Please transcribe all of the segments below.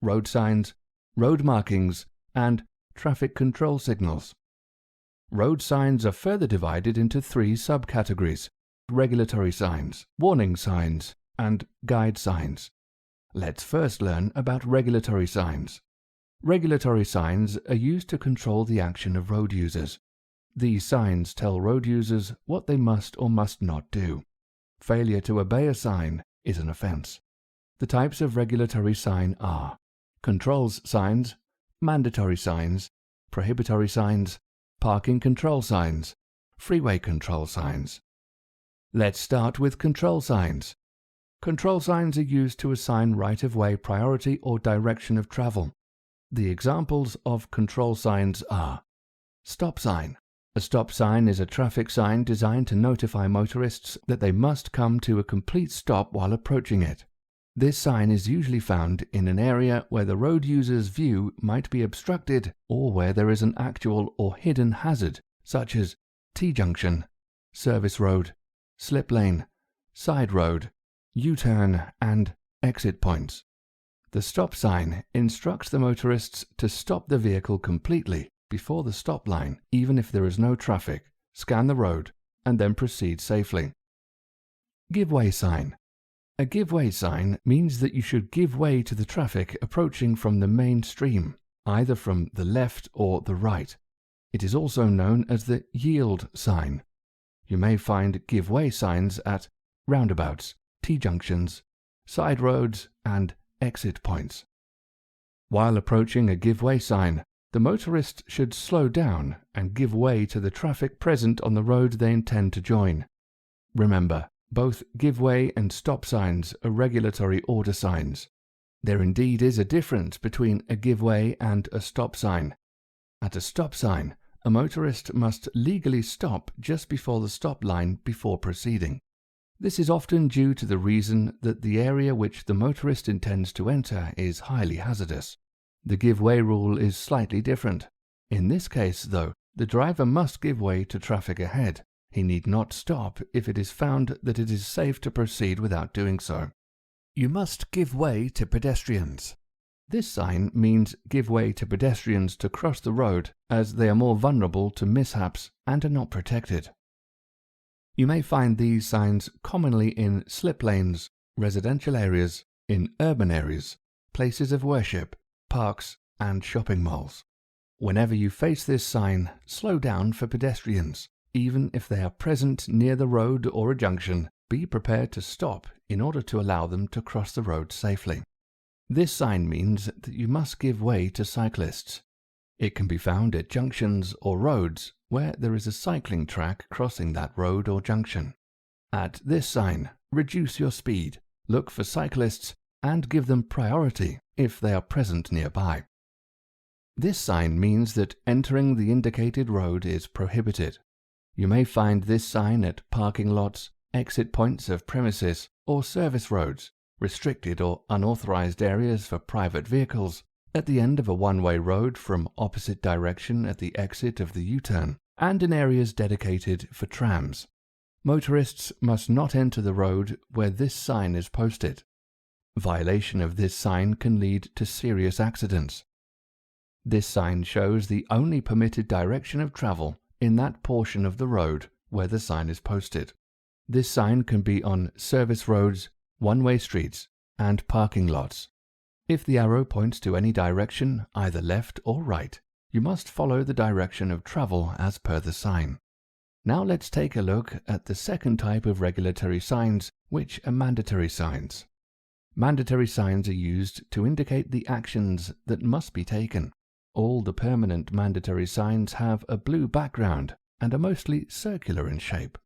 road signs, road markings, and traffic control signals. Road signs are further divided into 3 subcategories: regulatory signs, warning signs, and guide signs. Let's first learn about regulatory signs. Regulatory signs are used to control the action of road users. These signs tell road users what they must or must not do. Failure to obey a sign is an offense. The types of regulatory sign are controls signs, mandatory signs, prohibitory signs, parking control signs, freeway control signs. Let's start with control signs. Control signs are used to assign right-of-way priority or direction of travel. The examples of control signs are stop sign. A stop sign is a traffic sign designed to notify motorists that they must come to a complete stop while approaching it. This sign is usually found in an area where the road user's view might be obstructed or where there is an actual or hidden hazard, such as T-junction, service road, slip lane, side road, U-turn, and exit points. The stop sign instructs the motorists to stop the vehicle completely before the stop line, even if there is no traffic, scan the road, and then proceed safely. Give way sign. A give way sign means that you should give way to the traffic approaching from the main stream, either from the left or the right. It is also known as the yield sign. You may find give way signs at roundabouts, T-junctions, side roads, and exit points. While approaching a give way sign, the motorist should slow down and give way to the traffic present on the road they intend to join. Remember, both give way and stop signs are regulatory order signs. There indeed is a difference between a give way and a stop sign. At a stop sign, a motorist must legally stop just before the stop line before proceeding. This is often due to the reason that the area which the motorist intends to enter is highly hazardous. The give way rule is slightly different. In this case, though, the driver must give way to traffic ahead. He need not stop if it is found that it is safe to proceed without doing so. You must give way to pedestrians. This sign means give way to pedestrians to cross the road, as they are more vulnerable to mishaps and are not protected. You may find these signs commonly in slip lanes, residential areas, in urban areas, places of worship, parks, and shopping malls. Whenever you face this sign, slow down for pedestrians. Even if they are present near the road or a junction, be prepared to stop in order to allow them to cross the road safely. This sign means that you must give way to cyclists. It can be found at junctions or roads where there is a cycling track crossing that road or junction. At this sign, reduce your speed, look for cyclists, and give them priority if they are present nearby. This sign means that entering the indicated road is prohibited. You may find this sign at parking lots, exit points of premises, or service roads, restricted or unauthorized areas for private vehicles, at the end of a one-way road from opposite direction at the exit of the U-turn, and in areas dedicated for trams. Motorists must not enter the road where this sign is posted. Violation of this sign can lead to serious accidents. This sign shows the only permitted direction of travel in that portion of the road where the sign is posted. This sign can be on service roads, one-way streets, and parking lots. If the arrow points to any direction, either left or right, you must follow the direction of travel as per the sign. Now let's take a look at the second type of regulatory signs, which are mandatory signs. Mandatory signs are used to indicate the actions that must be taken. All the permanent mandatory signs have a blue background and are mostly circular in shape.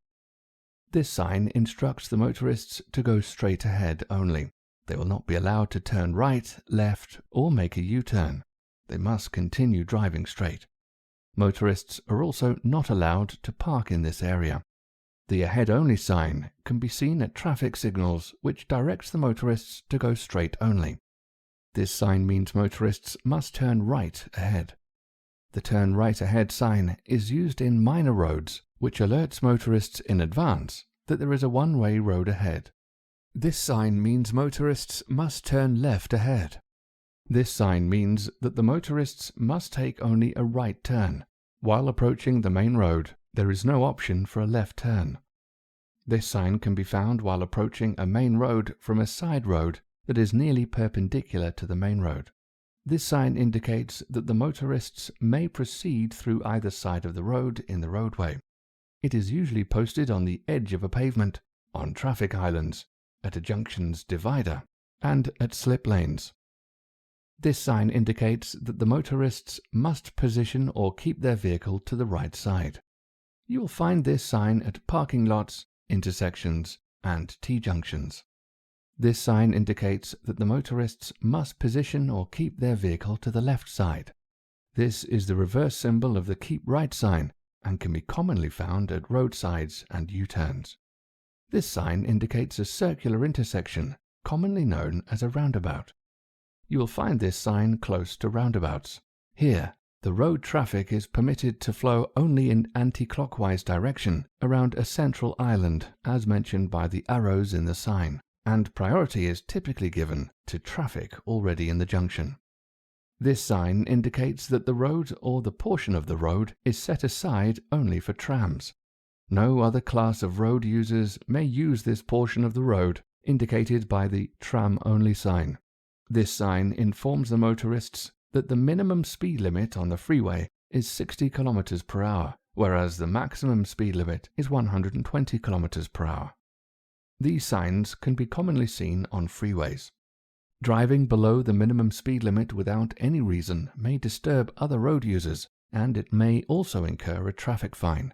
This sign instructs the motorists to go straight ahead only. They will not be allowed to turn right, left, or make a U-turn. They must continue driving straight. Motorists are also not allowed to park in this area. The ahead-only sign can be seen at traffic signals, which directs the motorists to go straight only. This sign means motorists must turn right ahead. The turn right ahead sign is used in minor roads, which alerts motorists in advance that there is a one-way road ahead. This sign means motorists must turn left ahead. This sign means that the motorists must take only a right turn. While approaching the main road, there is no option for a left turn. This sign can be found while approaching a main road from a side road that is nearly perpendicular to the main road. This sign indicates that the motorists may proceed through either side of the road in the roadway. It is usually posted on the edge of a pavement, on traffic islands, at a junction's divider, and at slip lanes. This sign indicates that the motorists must position or keep their vehicle to the right side. You will find this sign at parking lots, intersections, and T-junctions. This sign indicates that the motorists must position or keep their vehicle to the left side. This is the reverse symbol of the keep right sign and can be commonly found at roadsides and U-turns. This sign indicates a circular intersection, commonly known as a roundabout. You will find this sign close to roundabouts. Here, the road traffic is permitted to flow only in anti-clockwise direction around a central island, as mentioned by the arrows in the sign, and priority is typically given to traffic already in the junction. This sign indicates that the road or the portion of the road is set aside only for trams. No other class of road users may use this portion of the road, indicated by the tram-only sign. This sign informs the motorists that the minimum speed limit on the freeway is 60 km per hour, whereas the maximum speed limit is 120 km per hour. These signs can be commonly seen on freeways. Driving below the minimum speed limit without any reason may disturb other road users, and it may also incur a traffic fine.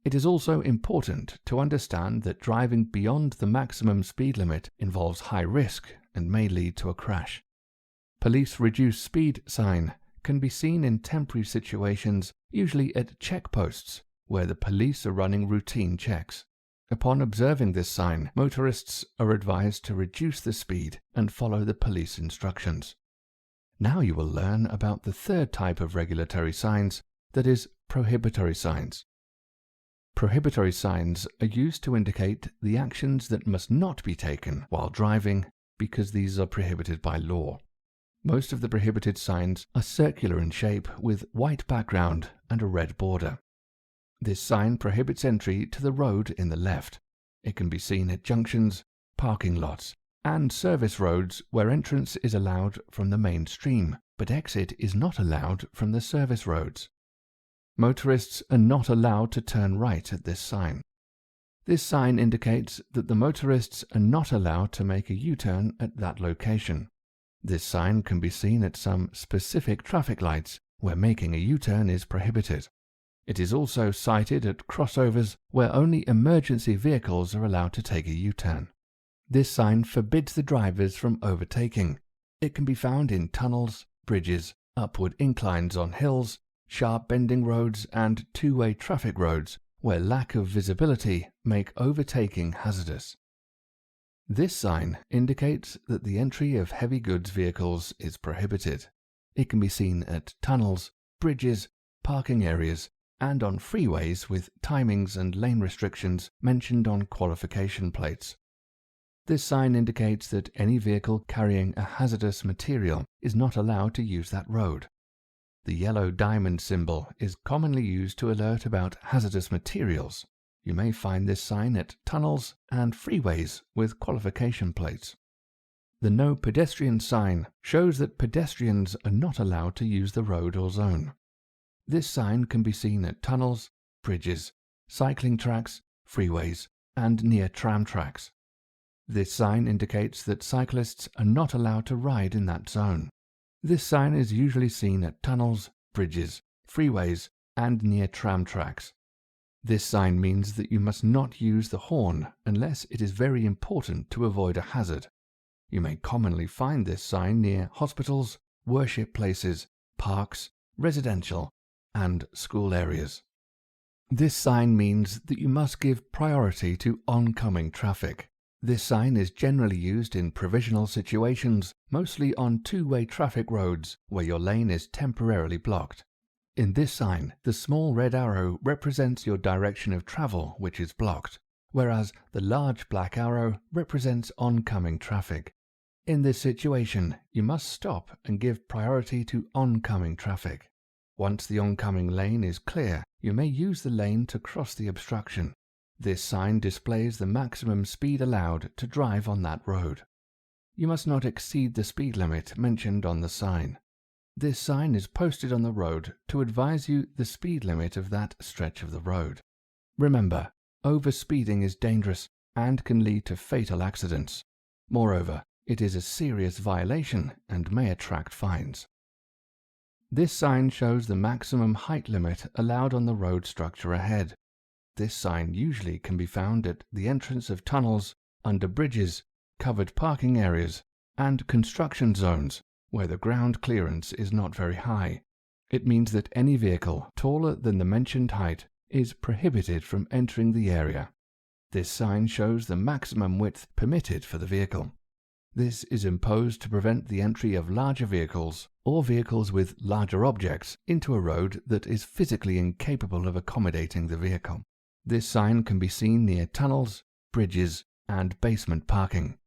It is also important to understand that driving beyond the maximum speed limit involves high risk and may lead to a crash. Police reduce speed sign can be seen in temporary situations, usually at checkposts, where the police are running routine checks. Upon observing this sign, motorists are advised to reduce the speed and follow the police instructions. Now you will learn about the third type of regulatory signs, that is, prohibitory signs. Prohibitory signs are used to indicate the actions that must not be taken while driving because these are prohibited by law. Most of the prohibited signs are circular in shape with white background and a red border. This sign prohibits entry to the road in the left. It can be seen at junctions, parking lots, and service roads where entrance is allowed from the main stream, but exit is not allowed from the service roads. Motorists are not allowed to turn right at this sign. This sign indicates that the motorists are not allowed to make a U-turn at that location. This sign can be seen at some specific traffic lights where making a U-turn is prohibited. It is also sighted at crossovers where only emergency vehicles are allowed to take a U-turn. This sign forbids the drivers from overtaking. It can be found in tunnels, bridges, upward inclines on hills, sharp bending roads, and two-way traffic roads where lack of visibility make overtaking hazardous. This sign indicates that the entry of heavy goods vehicles is prohibited. It can be seen at tunnels, bridges, parking areas, and on freeways with timings and lane restrictions mentioned on qualification plates. This sign indicates that any vehicle carrying a hazardous material is not allowed to use that road. The yellow diamond symbol is commonly used to alert about hazardous materials. You may find this sign at tunnels and freeways with qualification plates. The no pedestrian sign shows that pedestrians are not allowed to use the road or zone. This sign can be seen at tunnels, bridges, cycling tracks, freeways, and near tram tracks. This sign indicates that cyclists are not allowed to ride in that zone. This sign is usually seen at tunnels, bridges, freeways, and near tram tracks. This sign means that you must not use the horn unless it is very important to avoid a hazard. You may commonly find this sign near hospitals, worship places, parks, residential, and school areas. This sign means that you must give priority to oncoming traffic. This sign is generally used in provisional situations, mostly on two-way traffic roads where your lane is temporarily blocked. In this sign, the small red arrow represents your direction of travel, which is blocked, whereas the large black arrow represents oncoming traffic. In this situation, you must stop and give priority to oncoming traffic. Once the oncoming lane is clear, you may use the lane to cross the obstruction. This sign displays the maximum speed allowed to drive on that road. You must not exceed the speed limit mentioned on the sign. This sign is posted on the road to advise you the speed limit of that stretch of the road. Remember, overspeeding is dangerous and can lead to fatal accidents. Moreover, it is a serious violation and may attract fines. This sign shows the maximum height limit allowed on the road structure ahead. This sign usually can be found at the entrance of tunnels, under bridges, covered parking areas, and construction zones where the ground clearance is not very high. It means that any vehicle taller than the mentioned height is prohibited from entering the area. This sign shows the maximum width permitted for the vehicle. This is imposed to prevent the entry of larger vehicles or vehicles with larger objects into a road that is physically incapable of accommodating the vehicle. This sign can be seen near tunnels, bridges, and basement parking.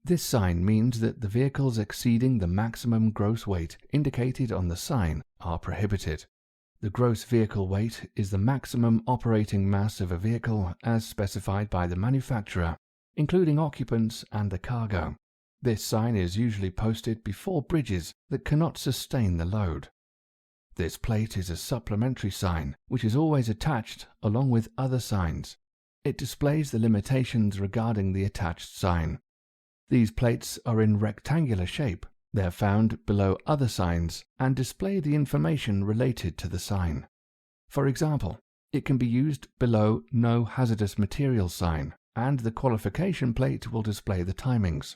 This sign means that the vehicles exceeding the maximum gross weight indicated on the sign are prohibited. The gross vehicle weight is the maximum operating mass of a vehicle as specified by the manufacturer, including occupants and the cargo. This sign is usually posted before bridges that cannot sustain the load. This plate is a supplementary sign which is always attached along with other signs. It displays the limitations regarding the attached sign. These plates are in rectangular shape. They are found below other signs and display the information related to the sign. For example, it can be used below No Hazardous Materials sign, and the qualification plate will display the timings.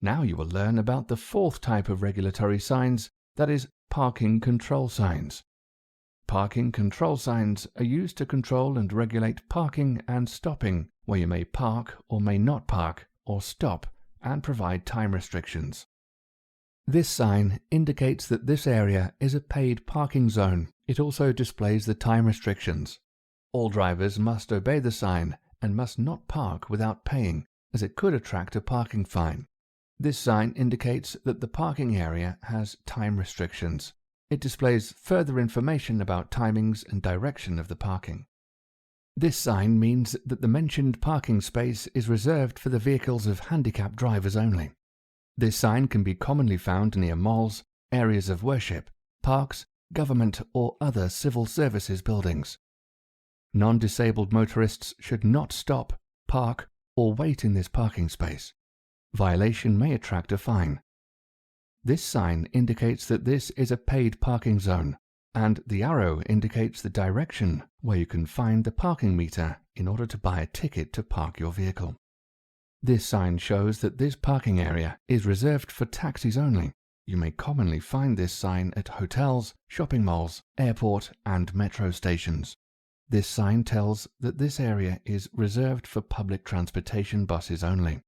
Now you will learn about the fourth type of regulatory signs, that is, parking control signs. Parking control signs are used to control and regulate parking and stopping, where you may park or may not park, or stop, and provide time restrictions. This sign indicates that this area is a paid parking zone. It also displays the time restrictions. All drivers must obey the sign and must not park without paying, as it could attract a parking fine. This sign indicates that the parking area has time restrictions. It displays further information about timings and direction of the parking. This sign means that the mentioned parking space is reserved for the vehicles of handicapped drivers only. This sign can be commonly found near malls, areas of worship, parks, government or other civil services buildings. Non-disabled motorists should not stop, park or wait in this parking space. Violation may attract a fine. This sign indicates that this is a paid parking zone, and the arrow indicates the direction where you can find the parking meter in order to buy a ticket to park your vehicle. This sign shows that this parking area is reserved for taxis only. You may commonly find this sign at hotels, shopping malls, airport, and metro stations. This sign tells that this area is reserved for public transportation buses only.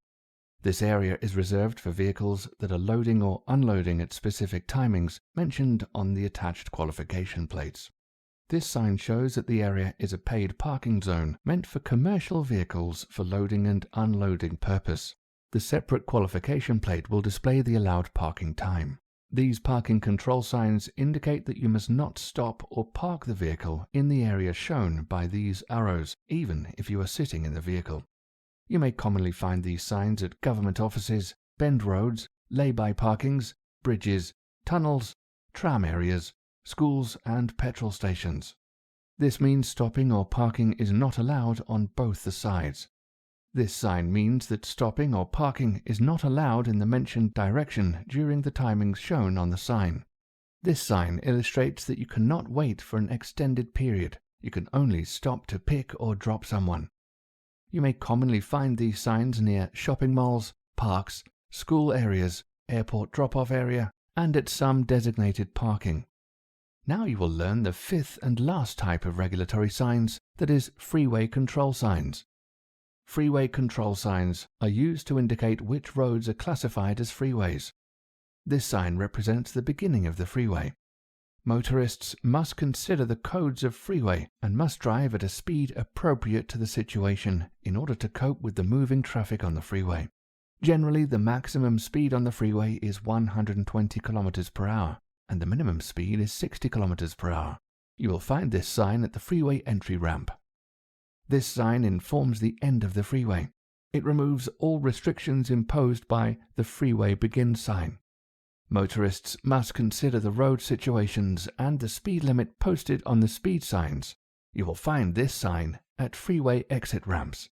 This area is reserved for vehicles that are loading or unloading at specific timings mentioned on the attached qualification plates. This sign shows that the area is a paid parking zone meant for commercial vehicles for loading and unloading purpose. The separate qualification plate will display the allowed parking time. These parking control signs indicate that you must not stop or park the vehicle in the area shown by these arrows, even if you are sitting in the vehicle. You may commonly find these signs at government offices, bend roads, lay-by parkings, bridges, tunnels, tram areas, schools and petrol stations. This means stopping or parking is not allowed on both the sides. This sign means that stopping or parking is not allowed in the mentioned direction during the timings shown on the sign. This sign illustrates that you cannot wait for an extended period. You can only stop to pick or drop someone. You may commonly find these signs near shopping malls, parks, school areas, airport drop-off area, and at some designated parking. Now you will learn the fifth and last type of regulatory signs, that is, freeway control signs. Freeway control signs are used to indicate which roads are classified as freeways. This sign represents the beginning of the freeway. Motorists must consider the codes of freeway and must drive at a speed appropriate to the situation in order to cope with the moving traffic on the freeway. Generally, the maximum speed on the freeway is 120 km per hour, and the minimum speed is 60 km per hour. You will find this sign at the freeway entry ramp. This sign informs the end of the freeway. It removes all restrictions imposed by the freeway begin sign. Motorists must consider the road situations and the speed limit posted on the speed signs. You will find this sign at freeway exit ramps.